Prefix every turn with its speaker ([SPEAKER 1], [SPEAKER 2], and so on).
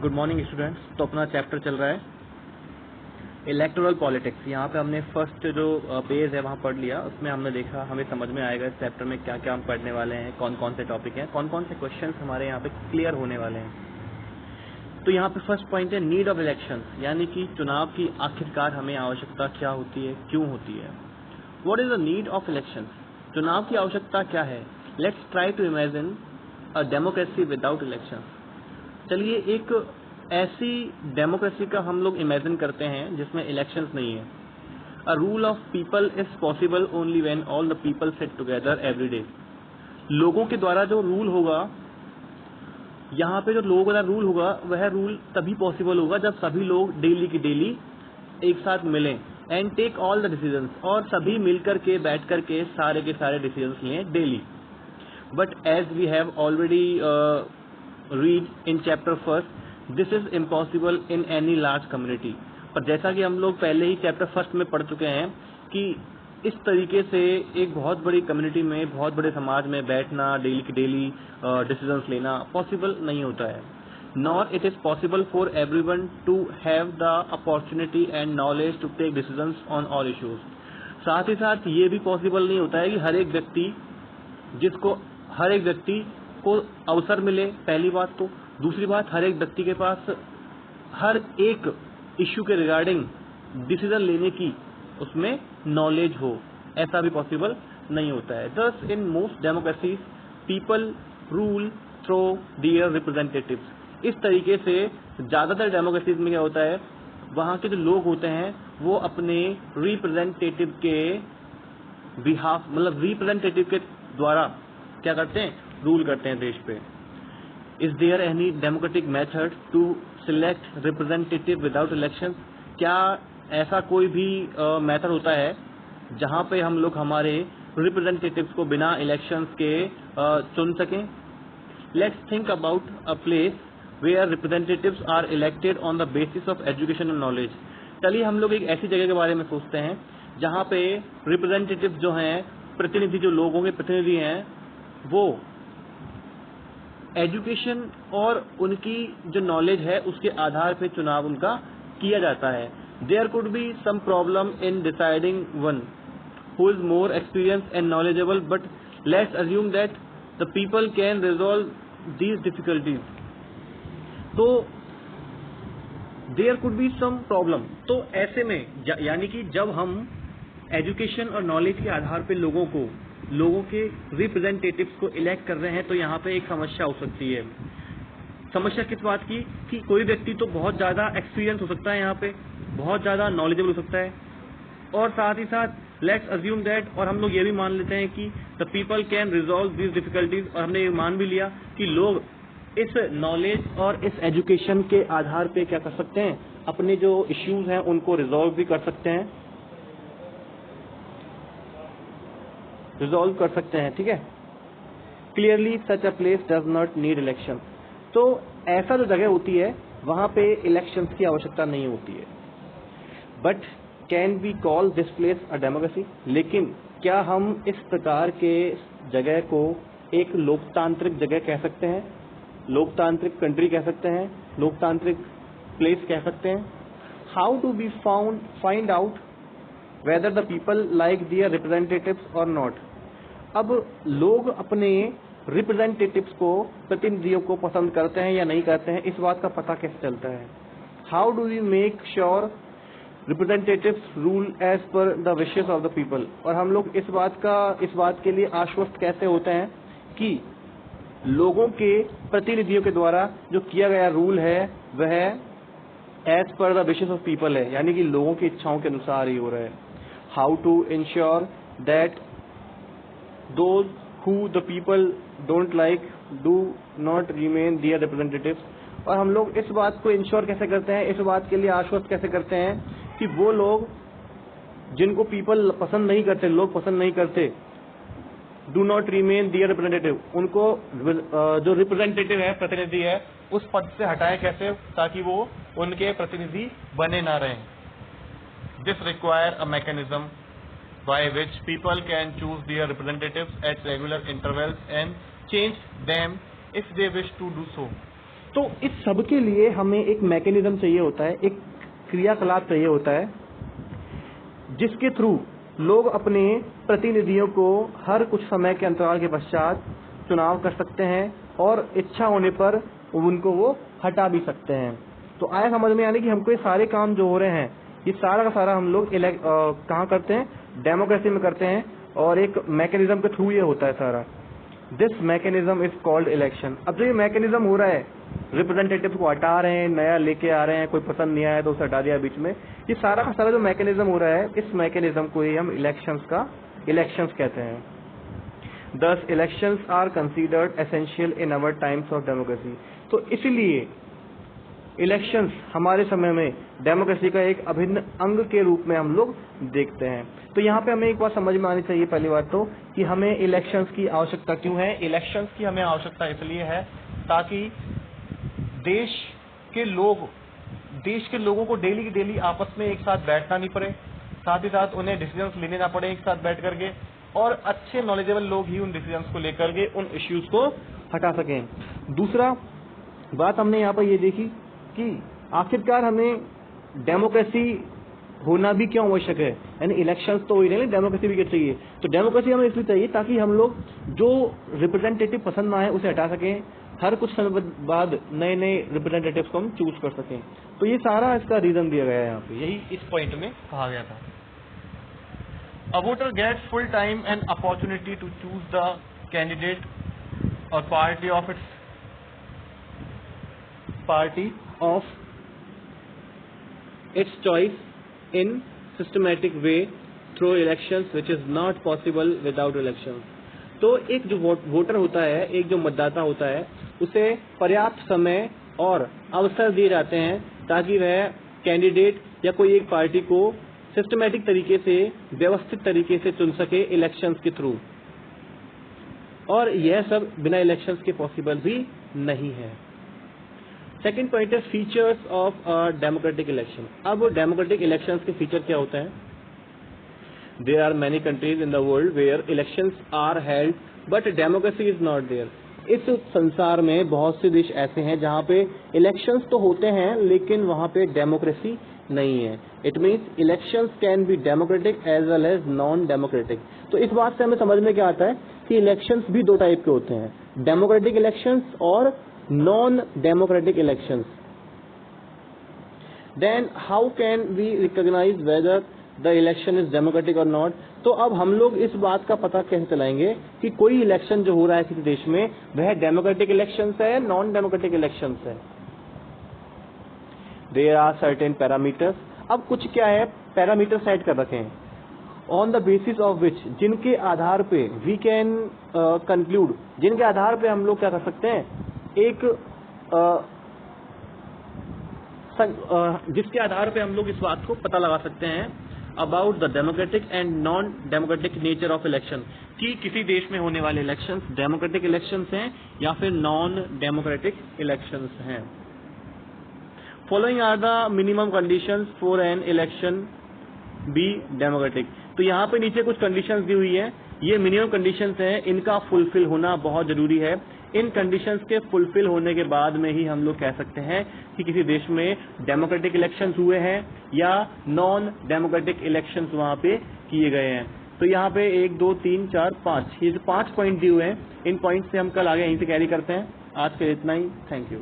[SPEAKER 1] Good morning students. तो अपना chapter चल रहा है इलेक्टोरल पॉलिटिक्स। यहाँ पे हमने फर्स्ट जो पेज है वहाँ पढ़ लिया। उसमें हमने देखा, हमें समझ में आएगा इस चैप्टर में क्या क्या हम पढ़ने वाले हैं, कौन कौन से टॉपिक हैं, कौन कौन से क्वेश्चंस हमारे यहाँ पे क्लियर होने वाले हैं। तो यहाँ पे फर्स्ट पॉइंट है नीड ऑफ इलेक्शन, यानी कि चुनाव की आखिरकार हमें आवश्यकता क्या होती है, क्यों होती है। What is the need of election, चुनाव की आवश्यकता क्या है। Let's try to imagine a democracy without election. चलिए एक ऐसी डेमोक्रेसी का हम लोग इमेजिन करते हैं जिसमें इलेक्शंस नहीं है। A rule of people is possible only when all the people sit together every day. लोगों के द्वारा जो रूल होगा, यहाँ पे जो लोगों का रूल होगा वह रूल तभी पॉसिबल होगा जब सभी लोग डेली की डेली एक साथ मिलें and take all the decisions, और सभी मिलकर के बैठ कर के सारे के सारे डिसीजंस लें daily. But as we have already read in chapter first, this is impossible in any large community। पर जैसा कि हम लोग पहले ही चैप्टर फर्स्ट में पढ़ चुके हैं कि इस तरीके से एक बहुत बड़ी कम्युनिटी में, बहुत बड़े समाज में बैठना, डेली की डेली डिसीजंस लेना पॉसिबल नहीं होता है। Nor it is possible for everyone to have the opportunity and knowledge to take decisions on all issues. साथ ही साथ ये भी पॉसिबल नहीं होता है कि हर एक व्यक्ति को अवसर मिले, पहली बात। तो दूसरी बात, हर एक व्यक्ति के पास हर एक इश्यू के रिगार्डिंग डिसीजन लेने की उसमें नॉलेज हो, ऐसा भी पॉसिबल नहीं होता है। दस in most democracies people rule through their representatives. इस तरीके से ज्यादातर डेमोक्रेसीज में क्या होता है, वहां के जो लोग होते हैं वो अपने रिप्रेजेंटेटिव के बिहाफ, मतलब रिप्रेजेंटेटिव के द्वारा क्या करते हैं, रूल करते हैं देश पे। Is there any democratic method to select representative without election. क्या ऐसा कोई भी मेथड होता है जहां पे हम लोग हमारे रिप्रेजेंटेटिव्स को बिना इलेक्शंस के चुन सकें। Let's think about a place where representatives are elected on the basis of education and knowledge. चलिए हम लोग एक ऐसी जगह के बारे में सोचते हैं जहां पे रिप्रेजेंटेटिव जो हैं, प्रतिनिधि, जो लोगों के प्रतिनिधि हैं, वो एजुकेशन और उनकी जो नॉलेज है उसके आधार पे चुनाव उनका किया जाता है। There could be some problem in deciding one who is more experience and knowledgeable, but let's assume that the people can resolve these difficulties. तो there could be some problem. तो ऐसे में यानी कि जब हम एजुकेशन और नॉलेज के आधार पे लोगों के रिप्रेजेंटेटिव्स को इलेक्ट कर रहे हैं, तो यहाँ पे एक समस्या हो सकती है। समस्या किस बात की कि कोई व्यक्ति तो बहुत ज्यादा एक्सपीरियंस हो सकता है, यहाँ पे बहुत ज्यादा नॉलेजेबल हो सकता है, और साथ ही साथ लेट्स अज्यूम दैट, और हम लोग ये भी मान लेते हैं कि the people can resolve this difficulties, और हमने ये मान भी लिया कि लोग इस नॉलेज और इस एजुकेशन के आधार पे क्या कर सकते हैं, अपने जो इश्यूज हैं उनको रिजॉल्व भी कर सकते हैं, रिजॉल्व कर सकते हैं। ठीक है, clearly such a place does not need election. तो ऐसा जो जगह होती है वहां पे इलेक्शंस की आवश्यकता नहीं होती है। But can we call this place a democracy. लेकिन क्या हम इस प्रकार के जगह को एक लोकतांत्रिक जगह कह सकते हैं, लोकतांत्रिक कंट्री कह सकते हैं, लोकतांत्रिक प्लेस कह सकते हैं। How do we find out whether the people like their representatives or not। अब लोग अपने रिप्रेजेंटेटिव्स को, प्रतिनिधियों को पसंद करते हैं या नहीं करते हैं, इस बात का पता कैसे चलता है। How do we make sure representatives rule as per the wishes of the people. और हम लोग इस बात के लिए आश्वस्त कैसे होते हैं कि लोगों के प्रतिनिधियों के द्वारा जो किया गया रूल है वह as per the wishes of people है, यानी कि लोगों की इच्छाओं के अनुसार ही हो रहा है। How to ensure that those who the people don't like do not remain their representatives। और हम लोग इस बात को इंश्योर कैसे करते हैं, इस बात के लिए आश्वस्त कैसे करते हैं कि वो लोग जिनको पीपल पसंद नहीं करते, लोग पसंद नहीं करते, do not remain their representative, उनको जो रिप्रेजेंटेटिव है, प्रतिनिधि है, उस पद से हटाए कैसे, ताकि वो उनके प्रतिनिधि बने ना रहें। This require a mechanism by which people can choose their representatives at regular intervals and change them if they wish to do so। तो इस सब के लिए हमें एक मैकेनिज्म चाहिए होता है, एक क्रियाकलाप चाहिए होता है, जिसके थ्रू लोग अपने प्रतिनिधियों को हर कुछ समय के अंतराल के पश्चात चुनाव कर सकते हैं और इच्छा होने पर उनको वो हटा भी सकते हैं। तो आया समझ में, यानी कि हमको ये सारे काम जो हो रहे हैं ये सारा का सारा हम लोग कहाँ करते हैं, डेमोक्रेसी में करते हैं, और एक मैकेनिज्म के थ्रू ये होता है सारा। This mechanism is called election. अब जो ये मैकेनिज्म हो रहा है, रिप्रेजेंटेटिव को हटा रहे हैं, नया लेके आ रहे हैं, कोई पसंद नहीं आया तो उसे हटा दिया बीच में, ये सारा का सारा जो मैकेनिज्म हो रहा है, इस मैकेनिज्म को ही हम इलेक्शंस कहते हैं। Thus elections are considered essential in our times of democracy। तो इसलिए इलेक्शंस हमारे समय में डेमोक्रेसी का एक अभिन्न अंग के रूप में हम लोग देखते हैं। तो यहाँ पे हमें एक बात समझ में आनी चाहिए, पहली बात तो कि हमें इलेक्शंस की आवश्यकता क्यों है। इलेक्शंस की हमें आवश्यकता इसलिए है ताकि देश के लोगों को डेली की डेली आपस में एक साथ बैठना नहीं पड़े, साथ ही साथ उन्हें डिसीजंस लेने ना पड़े एक साथ बैठ करके, और अच्छे नॉलेजेबल लोग ही उन डिसीजंस को लेकर के उन इश्यूज को हटा सकें। दूसरा बात हमने यहाँ पर ये देखी कि आखिरकार हमें डेमोक्रेसी होना भी क्यों आवश्यक है, यानी इलेक्शंस तो हो ही नहीं, डेमोक्रेसी भी क्या चाहिए। तो डेमोक्रेसी हमें इसलिए चाहिए ताकि हम लोग जो रिप्रेजेंटेटिव पसंद ना आए उसे हटा सकें, हर कुछ समय बाद नए नए रिप्रेजेंटेटिव्स को हम चूज कर सकें। तो ये सारा इसका रीजन दिया गया है यहाँ पे, यही इस पॉइंट में कहा गया था। A voter gets full time and opportunity to choose the candidate or party of its choice in systematic way through elections, which is not possible without elections। तो एक जो वोटर होता है, एक जो मतदाता होता है, उसे पर्याप्त समय और अवसर दिए जाते हैं ताकि वह कैंडिडेट या कोई एक पार्टी को सिस्टमैटिक तरीके से, व्यवस्थित तरीके से चुन सके इलेक्शंस के थ्रू, और यह सब बिना इलेक्शंस के पॉसिबल भी नहीं है। सेकेंड पॉइंट है फीचर्स ऑफ डेमोक्रेटिक इलेक्शन। अब डेमोक्रेटिक इलेक्शंस के फीचर क्या होते हैं। There are many countries in the world where elections are held but democracy is not there. इस संसार में बहुत से देश ऐसे हैं जहां पे इलेक्शंस तो होते हैं लेकिन वहां पे डेमोक्रेसी नहीं है। It means elections can be democratic as well as non democratic. तो इस बात से हमें समझ में क्या आता है कि इलेक्शंस भी दो टाइप के होते हैं, डेमोक्रेटिक इलेक्शंस और non democratic elections. Then how can we recognise whether the election is democratic और नॉट। तो अब हम लोग इस बात का पता कैसे चलाएंगे कि कोई इलेक्शन जो हो रहा है किसी देश में वह डेमोक्रेटिक इलेक्शंस है, नॉन डेमोक्रेटिक इलेक्शंस है। There are certain parameters. अब कुछ क्या है, पैरामीटर सेट कर रखे हैं on the basis of which, जिनके आधार पे वी कैन कंक्लूड, जिनके आधार पे हम लोग क्या कर सकते हैं, एक जिसके आधार पे हम लोग इस बात को पता लगा सकते हैं about the democratic and non democratic nature of election, कि किसी देश में होने वाले इलेक्शंस डेमोक्रेटिक इलेक्शंस हैं या फिर नॉन डेमोक्रेटिक इलेक्शंस हैं। Following are the minimum conditions for an election be democratic. तो यहाँ पे नीचे कुछ कंडीशंस दी हुई है, ये मिनिमम कंडीशंस हैं, इनका फुलफिल होना बहुत जरूरी है। इन कंडीशंस के फुलफिल होने के बाद में ही हम लोग कह सकते हैं कि किसी देश में डेमोक्रेटिक इलेक्शंस हुए हैं या नॉन डेमोक्रेटिक इलेक्शंस वहां पे किए गए हैं। तो यहाँ पे 1 2 3 4 5, ये जो 5 पॉइंट दिए हुए हैं, इन पॉइंट से हम कल आगे यहीं से कैरी करते हैं। आज के लिए इतना ही, थैंक यू।